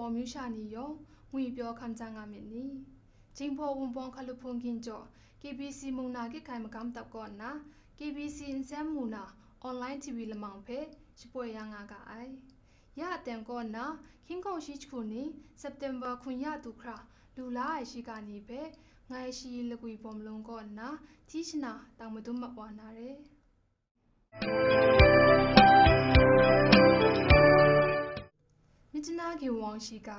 ပေါ်မြူရှာနီယောငွေပြောခမ်းချငါမင်းနီဂျင်းပေါ်ဝန်ပေါ်ခလုဖုန်ကင်ကျော် KBC မုံနာကိခိုင်မကမ်တပ်ကောနာ KBC အင်ဆမ်မူနာ online TV လမောင်ဖဲစပွဲရငါကအိုင်ရအတန်ကောနာခင်းကုန်ရှိချခုနီစက်တင်ဘာခွန်ရတုခရာလူလာရှိကနီဖဲငိုင်ရှိလကွေပုံလုံးကောနာတီရှနာတောင်မတုမပွားနာရဲမြစ်နာကေဝေါရှိက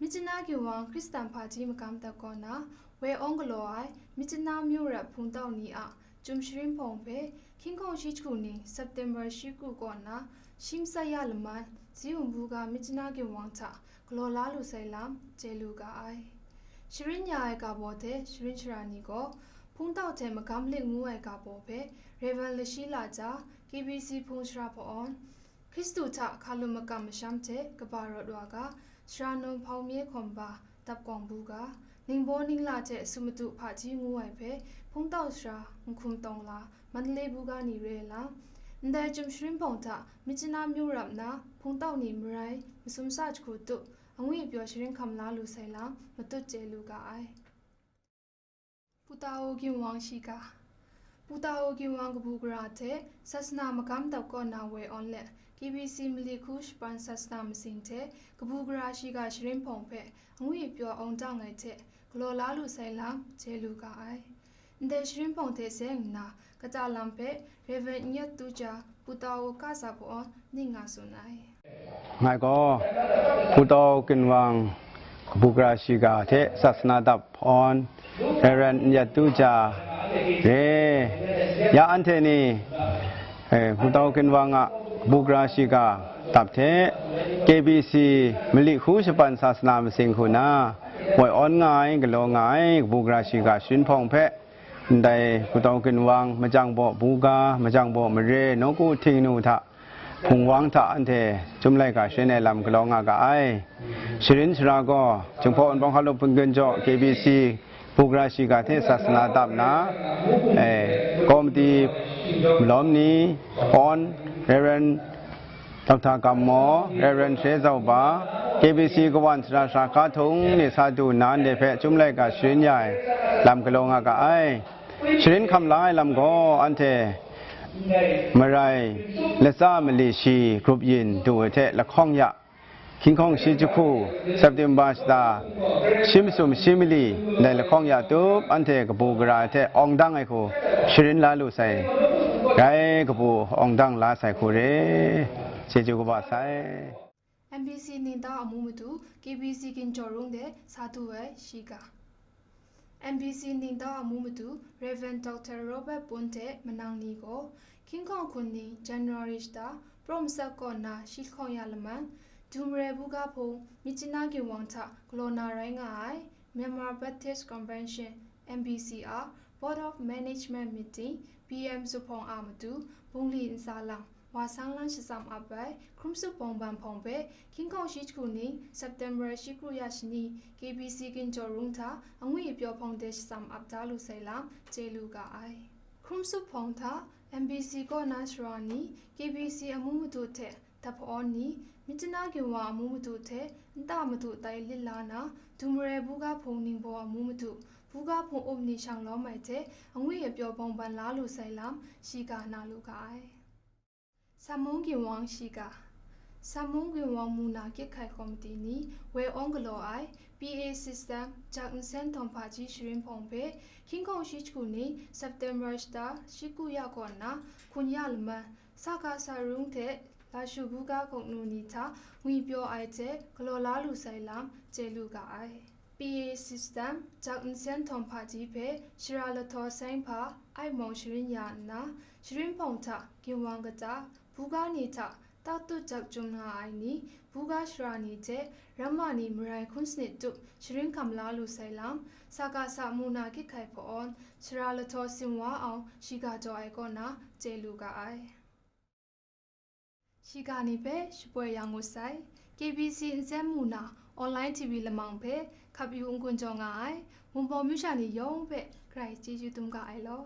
မြစ်နာကေဝေါခရစ်စတန်ဖာကြီးမကမ်တကောနာဝဲအောင်ကလောအိုင်မြစ်နာမျိုးရဖုန်တောက်နီအားဂျုံရှရင်ဖုန်ဖဲခင်းကုန်ရှိချခုနီစက်တင်ဘာရှိကူကောနာရှင်းဆရလမန်ဇီဝဘူကမြစ်နာကေဝေါချဂလောလာလူဆိုင်လမ်ဂျဲလူကအိုင်ရှရင်ညာကဘောတဲ့ရှရင်ချရာနီကိုဖုန်တောက်တဲ့မကမ်လစ်ငူအိုင်ကဘောဖဲရေဗန်လရှိလာကြ KBC ဖုန်ရှရာဖောန်ခရစ်တုထခါလုမကမရှမ်တဲ့ကဘာရော့ဒွာကရှရာနုံဖောင်မြေခွန်ပါတပ်ကောင်ဘူးကနင်းဘောနင်းလာတဲ့ဆုမတုဖာကြီးငူဝိုင်ဖဲဖုန်တောက်ရှရာငခုမ်တောင်လာမန္တလေးဘူးကနီရဲလာန်ဒဲဂျုံရှရင်ပုံထမြစ်နာမျိုးရပ်နာဖုန်တောက်နီမရိုင်မစုံစချခုတုအငွေပြောရှရင်ခမ်လာလူဆိုင်လာမတုကျဲလူကအိုင်ပူတာအိုကင်ဝမ်ရှိကပူတာအိုကင်ဝမ်ကဘူးကရာတဲ့ဆတ်စနာမကမ်တောက်ကောနာဝဲအွန်လက်KBC မလီခုရှ်ပန်ဆတ်စနာမစင်တဲ့ကပူဂရာရှိကရှရင်ဖုံဖဲအငွေပြောအောင်ကြောင့်ငယ်တဲ့ဂလောလာလူဆိုင်လာဂျဲလူကအိုင်ဒဲရှရင်ဖုံတဲ့ဆဲနာကကြလမ်ဖဲရေဗန်ညတ်တူချာပူတာအိုကစားပေါ်နင်းငါဆွန်နိုင်ငါကောပူတာအိုကင်ဝမ်ကပူဂရာရှိကတဲ့ဆတ်စနာတပ်ဖွန်ရေဗန်ညတ်တူချာရေယာအန်တဲ့နီပူတာအိုကင်ဝမ်ကบุกราชิกาตับเท KBC มลิคูชปันศาสนามสิงคุนาหวยอ่อนง่ายกะโลง่ายบุกราชิกาชินพองเพะได้กุตองกินวังมาจังบ่บูกามาจังบ่มะเรนกูทิงนูทะพุงวังทะอันเทจุมไลกาเชนในลำกะโลงากาไอชรินชราก็จึงพออันบองฮัลโลพึงเกินจ่อ KBC บุกราชิกาเทศาสนาตับนะกอมตีล้อมนี้อ่อนเรเรนดอกทากามอเรเรนเชซาวบา KBC กวันสราสาขาทงนิสาดูนานเดเพจุมไลกาชินใหญ่ลำกะโลงากาไอชินคำลายลำก็อันเทมะไรเลซ่ามลีชีกรุบยินดูเทละข้องยะคิงข้องชิจุคูเซปติมบาสตาชิมซุมชิมิลีในละข้องยะตุบอันเทกบูกราเทองดังไอโคชินลาลุไซไกกบูองดังลาไซคูเรเชจูกบาไซ MBC နေတာအမှုမတူ KBC ကင်ကျော်ရုံးတဲ့စာတူဝဲရှိက MBC နေတာအမှုမတူ Reverend Dr. Robert Ponte မနောင်နီကိုခင်းခေါခွန်နီ January တာ Promsa ကောနာရှိခေါရလမန်ဒူမရေဘူးကဖုံမြချနာကေဝမ်ချဂလိုနာရိုင်းငိုင် Myanmar Baptist Convention MBCR Board of Management Meeting PM စုဖုံအာမတူဘုံလီအစာလောင်ဝါဆောင်လန်းရှိစမ်အပိုင်ခရုစုပုံပန်ဖုံပဲခင်းကောင်ရှိချခုနီစက်တင်ဘာရှိကရရရှိနီ KBC ကင်ကျော်ရုံးသာအငွေပြောဖုံတဲ့စမ်အပ်တာလူဆိုင်လာဂျေလူကအိုင်ခရုစုဖုံသာ MBC ကိုနာရှရာနီ KBC အမှုမတူတဲ့တဖောနီမြစ်နာကေဝါအမှုမတူတဲ့အတမတူတိုင်လစ်လာနာဒူမရေဘူးကဖုံနင်းဘောအမှုမတူဘူးကဖုံအုပ်နီဆောင်လောမိုက်တဲ့အငွေပြောပုံပန်လာလူဆိုင်လာရှိကနာလူကအိုင်ဆမုံကင်ဝမ်ရှိကဆမုံကင်ဝမ်မူနာကိခိုင်ကော်မတီနီဝဲအောင်ကလောအိုင် PA system ဂျာအန်စန်တုံဖာကြီးရှရင်ဖုံပေခင်းကောင်ရှိချခုနီစက်တင်ဘာစတာရှိကူရကောနာခွန်ရလမန်စကားစာရုံးတဲ့လာရှုဘူးကကုံနူနီသာငွေပြောအိုက်တဲ့ဂလောလာလူဆိုင်လာကျဲလူကအိုင် PA system ဂျာအန်စန်တုံဖာကြီးပေရှရာလထောဆိုင်ဖာအိုင်မောင်ရှရင်ယာနာရှရင်ဖုံသာကင်ဝမ်ကတာဘူဂာနီတာတောက်တုဂျက်ဂျုံနာအိုင်နီဘူဂါရှရာနီတဲ့ရမနီမရိုင်ခွန်းစနစ်တုရှရင်ကမ်လာလူဆိုင်လမ်စကားစာမူနာကိခိုင်ဖောန်ရှရာလထောစင်ဝါအောင်ရှိကကြောအိုင်ကောနာကျဲလူကအိုင်ရှိကနီပဲရှပွဲရောင်ကိုဆိုင် KBC အစဲမူနာ online TV လမောင်ပဲခပ်ယူအွန်ကွန်ကြောငါအိုင်ဝန်ပေါ်မြူရှာနီယုံပဲဂရိုက်ជីဂျူတုံကအိုင်လော